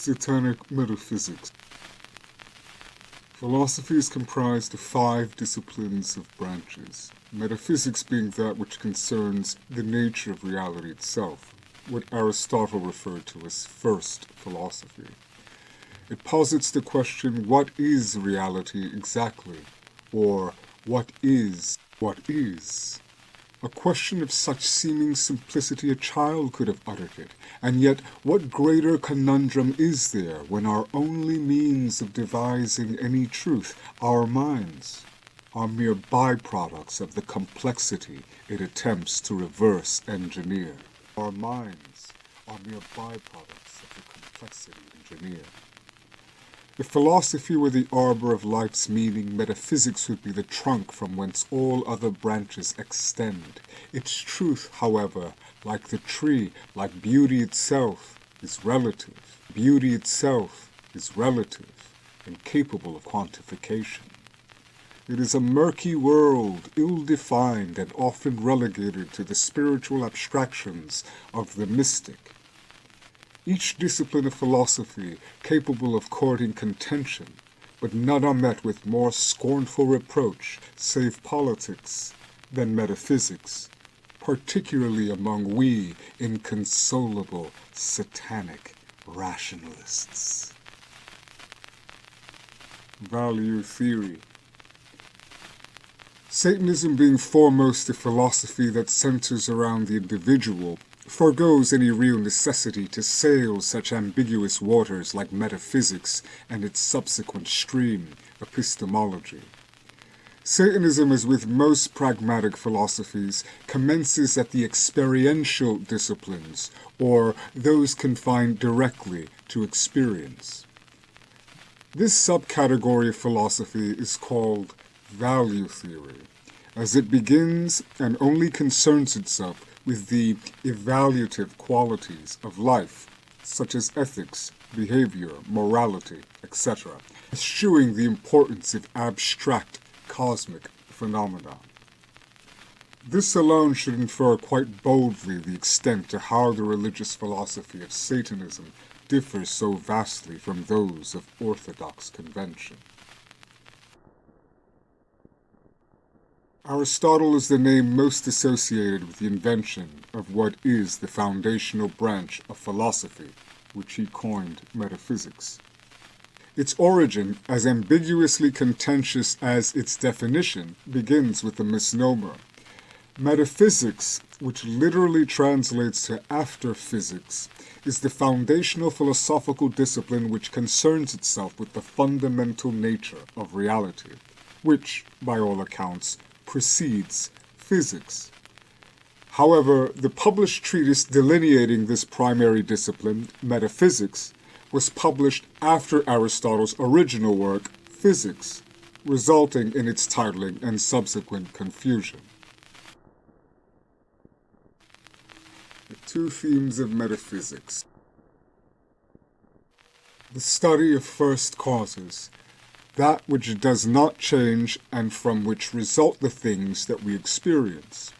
Satanic Metaphysics. Philosophy is comprised of 5 disciplines of branches, metaphysics being that which concerns the nature of reality itself, what Aristotle referred to as first philosophy. It posits the question, what is reality exactly? Or, what is? A question of such seeming simplicity a child could have uttered it, and yet what greater conundrum is there when our only means of devising any truth, our minds, are mere byproducts of the complexity it attempts to reverse engineer. Our minds are mere byproducts of the complexity engineer. If philosophy were the arbor of life's meaning, metaphysics would be the trunk from whence all other branches extend. Its truth, however, like the tree, like beauty itself, is relative. Beauty itself is relative and capable of quantification. It is a murky world, ill-defined and often relegated to the spiritual abstractions of the mystic. Each discipline of philosophy capable of courting contention, but none are met with more scornful reproach, save politics, than metaphysics, particularly among we inconsolable satanic rationalists. Value theory. Satanism, being foremost a philosophy that centers around the individual, forgoes any real necessity to sail such ambiguous waters like metaphysics and its subsequent stream, epistemology. Satanism, as with most pragmatic philosophies, commences at the experiential disciplines, or those confined directly to experience. This subcategory of philosophy is called value theory, as it begins and only concerns itself with the evaluative qualities of life, such as ethics, behavior, morality, etc., eschewing the importance of abstract cosmic phenomena. This alone should infer quite boldly the extent to how the religious philosophy of Satanism differs so vastly from those of orthodox convention. Aristotle is the name most associated with the invention of what is the foundational branch of philosophy, which he coined metaphysics. Its origin, as ambiguously contentious as its definition, begins with a misnomer. Metaphysics, which literally translates to after physics, is the foundational philosophical discipline which concerns itself with the fundamental nature of reality, which, by all accounts, precedes physics. However, the published treatise delineating this primary discipline, metaphysics, was published after Aristotle's original work, Physics, resulting in its titling and subsequent confusion. The 2 themes of metaphysics. The study of first causes, that which does not change and from which result the things that we experience,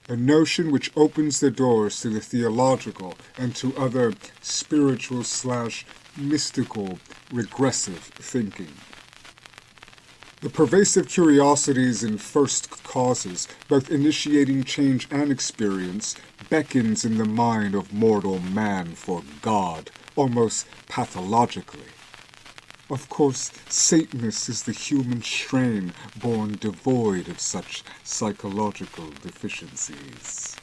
a notion which opens the doors to the theological and to other spiritual/mystical regressive thinking. The pervasive curiosities in first causes, both initiating change and experience, beckons in the mind of mortal man for God, almost pathologically. Of course, Satanist is the human strain born devoid of such psychological deficiencies.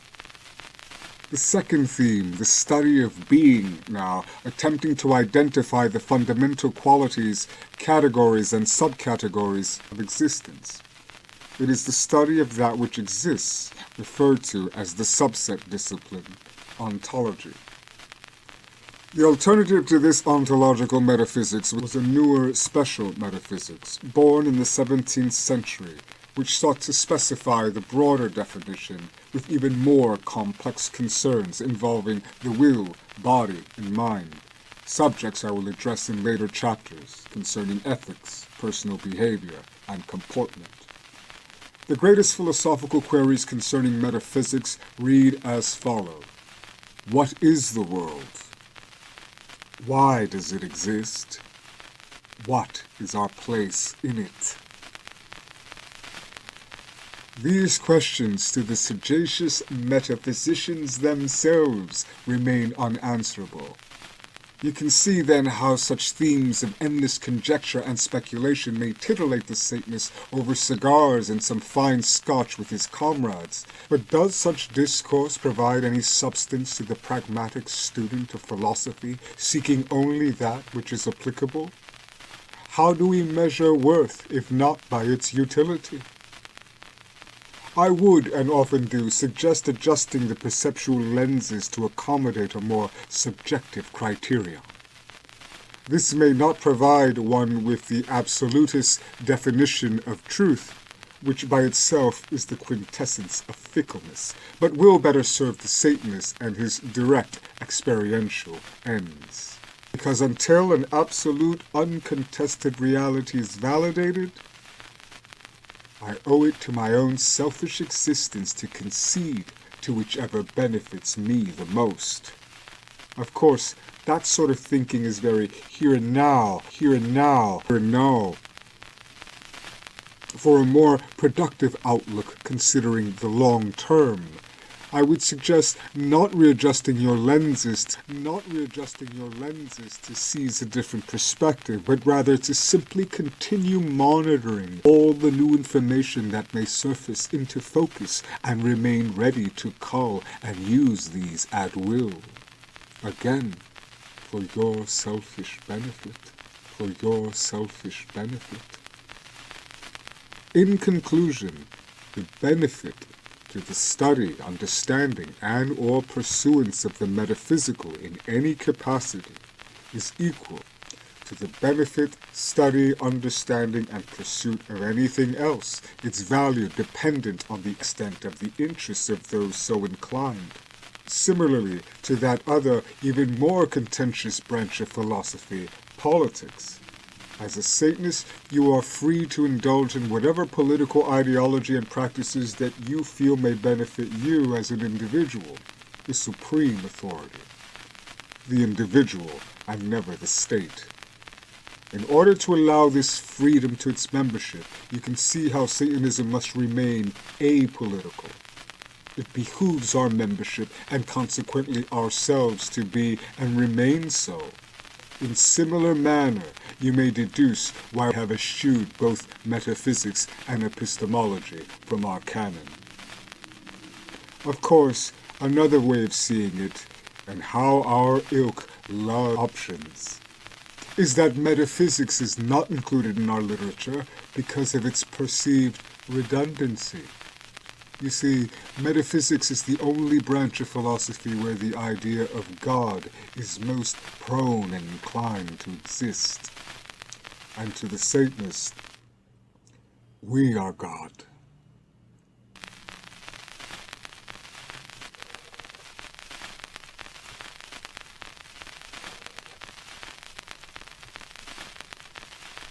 The second theme, the study of being, now, attempting to identify the fundamental qualities, categories, and subcategories of existence. It is the study of that which exists, referred to as the subset discipline, ontology. The alternative to this ontological metaphysics was a newer special metaphysics, born in the 17th century, which sought to specify the broader definition with even more complex concerns involving the will, body, and mind, subjects I will address in later chapters concerning ethics, personal behavior, and comportment. The greatest philosophical queries concerning metaphysics read as follows. What is the world? Why does it exist? What is our place in it? These questions to the sagacious metaphysicians themselves remain unanswerable. You can see then how such themes of endless conjecture and speculation may titillate the Satanist over cigars and some fine scotch with his comrades. But does such discourse provide any substance to the pragmatic student of philosophy, seeking only that which is applicable? How do we measure worth, if not by its utility? I would, and often do, suggest adjusting the perceptual lenses to accommodate a more subjective criteria. This may not provide one with the absolutist definition of truth, which by itself is the quintessence of fickleness, but will better serve the Satanist and his direct experiential ends. Because until an absolute, uncontested reality is validated, I owe it to my own selfish existence to concede to whichever benefits me the most. Of course, that sort of thinking is very here and now, here and now, here and now. For a more productive outlook considering the long term, I would suggest not readjusting your lenses to seize a different perspective, but rather to simply continue monitoring all the new information that may surface into focus and remain ready to cull and use these at will. Again, for your selfish benefit, In conclusion, the benefit to the study, understanding, and/or pursuance of the metaphysical in any capacity is equal to the benefit, study, understanding, and pursuit of anything else, its value dependent on the extent of the interests of those so inclined. Similarly to that other, even more contentious branch of philosophy, politics. As a Satanist, you are free to indulge in whatever political ideology and practices that you feel may benefit you as an individual, the supreme authority. The individual, and never the state. In order to allow this freedom to its membership, you can see how Satanism must remain apolitical. It behooves our membership, and consequently ourselves, to be and remain so. In similar manner, you may deduce why we have eschewed both metaphysics and epistemology from our canon. Of course, another way of seeing it, and how our ilk love options, is that metaphysics is not included in our literature because of its perceived redundancy. You see, metaphysics is the only branch of philosophy where the idea of God is most prone and inclined to exist. And to the Satanist, we are God.